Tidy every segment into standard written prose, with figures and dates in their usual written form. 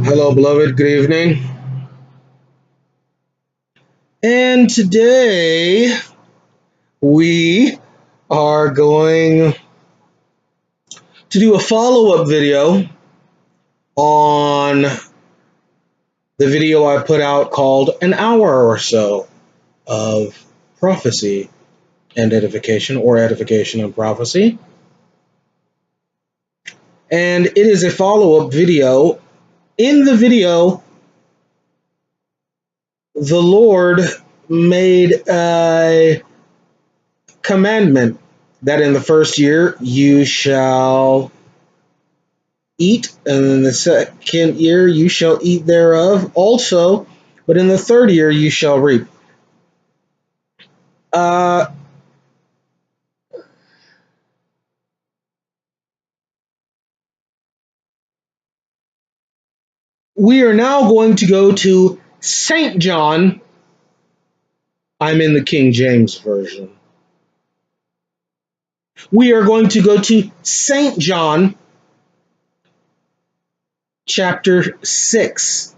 Hello, beloved. Good evening. And today we are going to do a follow up video on the video I put out called An Hour or So of Prophecy and Edification, or Edification and Prophecy. And it is a follow up video. In the video, the Lord made a commandment that in the first year you shall eat, and in the second year you shall eat thereof also, but in the third year you shall reap. Uh, we are now going to go to St. John. I'm in the King James Version. We are going to go to St. John chapter 6.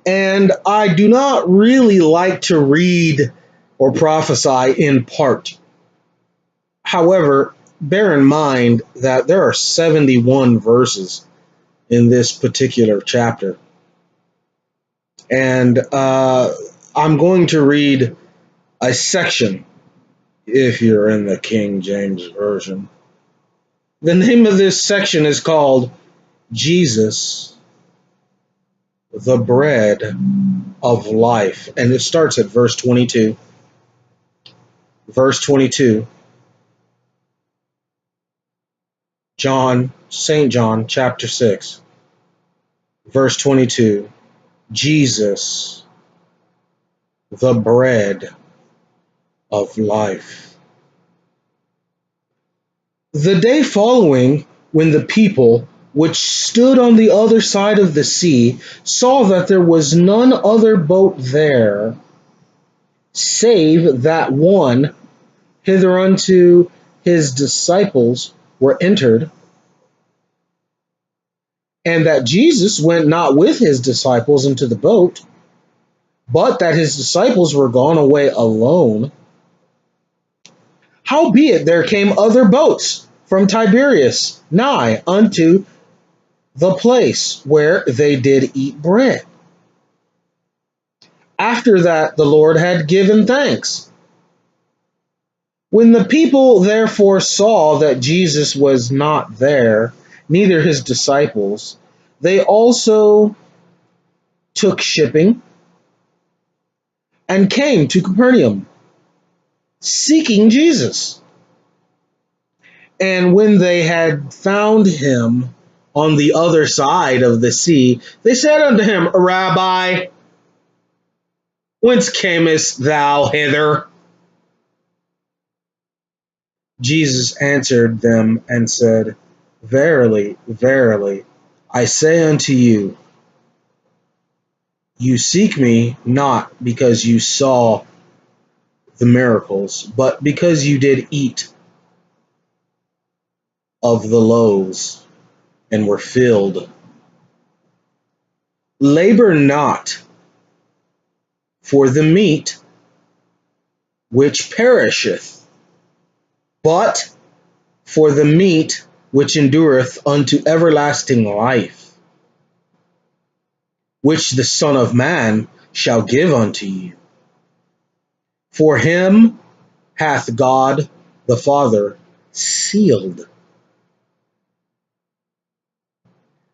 And I do not really like to read or prophesy in part. However, bear in mind that there are 71 verses in this particular chapter. And I'm going to read a section if you're in the King James Version. The name of this section is called Jesus, the Bread of Life. And it starts at verse 22. Verse 22. St. John, chapter 6, verse 22. Jesus, the bread of life. The day following, when the people which stood on the other side of the sea saw that there was none other boat there, save that one hitherunto his disciples were entered, and that Jesus went not with his disciples into the boat, but that his disciples were gone away alone. Howbeit there came other boats from Tiberias nigh unto the place where they did eat bread, after that the Lord had given thanks. When the people therefore saw that Jesus was not there, neither his disciples, they also took shipping and came to Capernaum, seeking Jesus. And when they had found him on the other side of the sea, they said unto him, Rabbi, whence camest thou hither? Jesus answered them and said, Verily, verily, I say unto you, you seek me not because you saw the miracles, but because you did eat of the loaves and were filled. Labor not for the meat which perisheth, but for the meat which endureth unto everlasting life, which the Son of Man shall give unto you. For him hath God the Father sealed.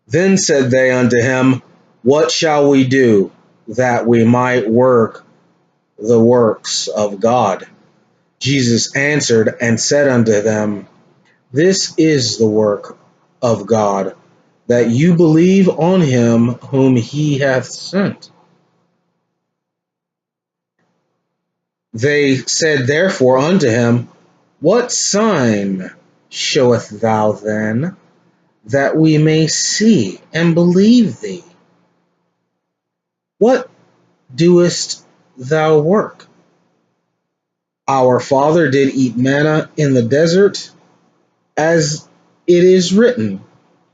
Then said they unto him, What shall we do that we might work the works of God? Jesus answered and said unto them, This is the work of God, that you believe on him whom he hath sent. They said therefore unto him, What sign showeth thou then, that we may see and believe thee? What doest thou work? Our father did eat manna in the desert, as it is written,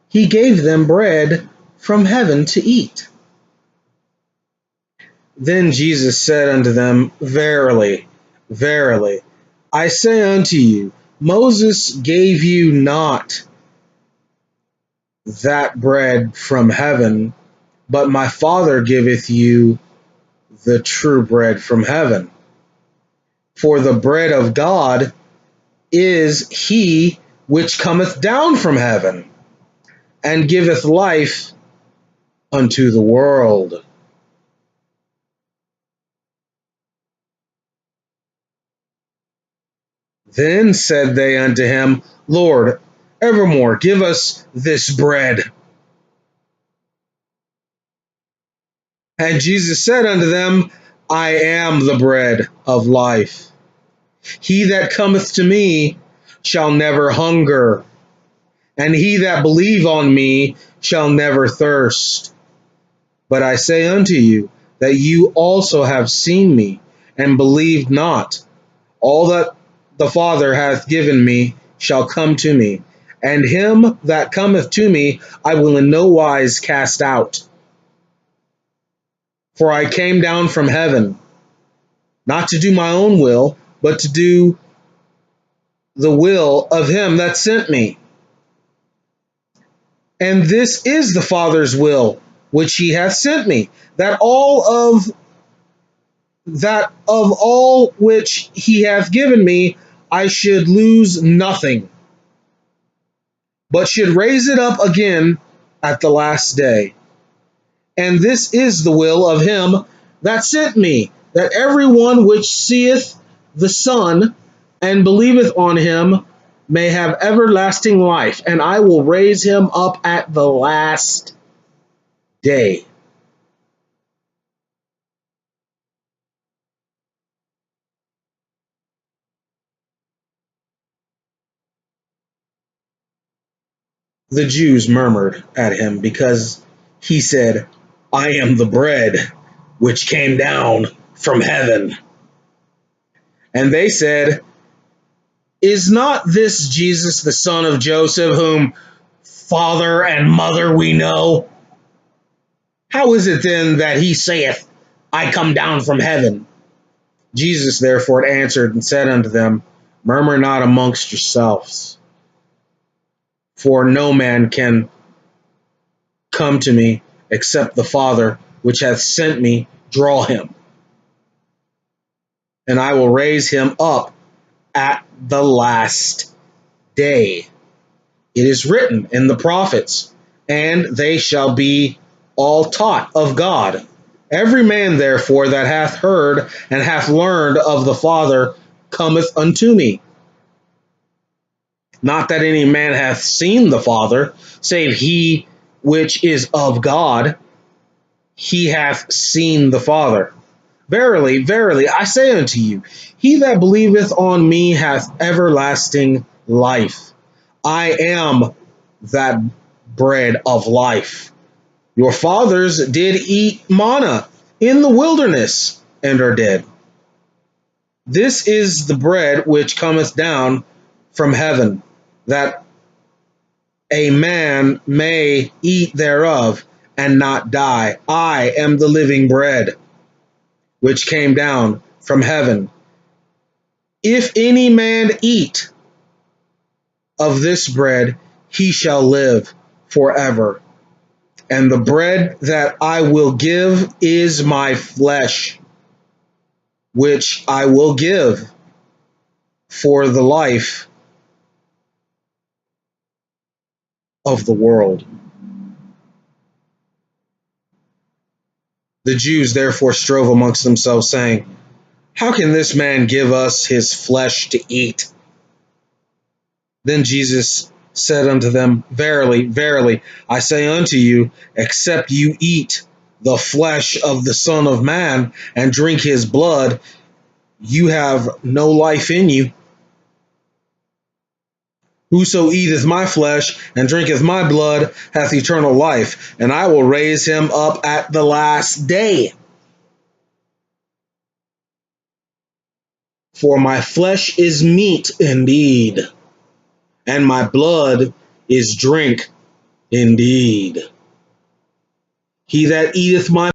He gave them bread from heaven to eat. Then Jesus said unto them, Verily, verily, I say unto you, Moses gave you not that bread from heaven, but my Father giveth you the true bread from heaven. For the bread of God is he which cometh down from heaven, and giveth life unto the world. Then said they unto him, Lord, evermore give us this bread. And Jesus said unto them, I am the bread of life. He that cometh to me shall never hunger, and he that believe on me shall never thirst. But I say unto you, that you also have seen me, and believed not. All that the Father hath given me shall come to me, and him that cometh to me I will in no wise cast out. For I came down from heaven, not to do my own will, but to do the will of him that sent me. And this is the Father's will, which he hath sent me, that of all which he hath given me, I should lose nothing, but should raise it up again at the last day. And this is the will of him that sent me, that every one which seeth the Son and believeth on him may have everlasting life, and I will raise him up at the last day. The Jews murmured at him because he said, I am the bread which came down from heaven. And they said, Is not this Jesus the son of Joseph, whom father and mother we know? How is it then that he saith, I come down from heaven? Jesus therefore answered and said unto them, Murmur not amongst yourselves, for no man can come to me except the Father which hath sent me draw him, and I will raise him up at the last day. It is written in the prophets, and they shall be all taught of God. Every man, therefore, that hath heard and hath learned of the Father cometh unto me. Not that any man hath seen the Father, save he which is of God. He hath seen the Father. Verily, verily, I say unto you, he that believeth on me hath everlasting life. I am that bread of life. Your fathers did eat manna in the wilderness, and are dead. This is the bread which cometh down from heaven, that a man may eat thereof, and not die. I am the living bread, which came down from heaven. If any man eat of this bread, he shall live forever. And the bread that I will give is my flesh, which I will give for the life of the world. The Jews therefore strove amongst themselves, saying, How can this man give us his flesh to eat? Then Jesus said unto them, Verily, verily, I say unto you, except you eat the flesh of the Son of Man and drink his blood, you have no life in you. Whoso eateth my flesh and drinketh my blood hath eternal life, and I will raise him up at the last day. For my flesh is meat indeed, and my blood is drink indeed. He that eateth my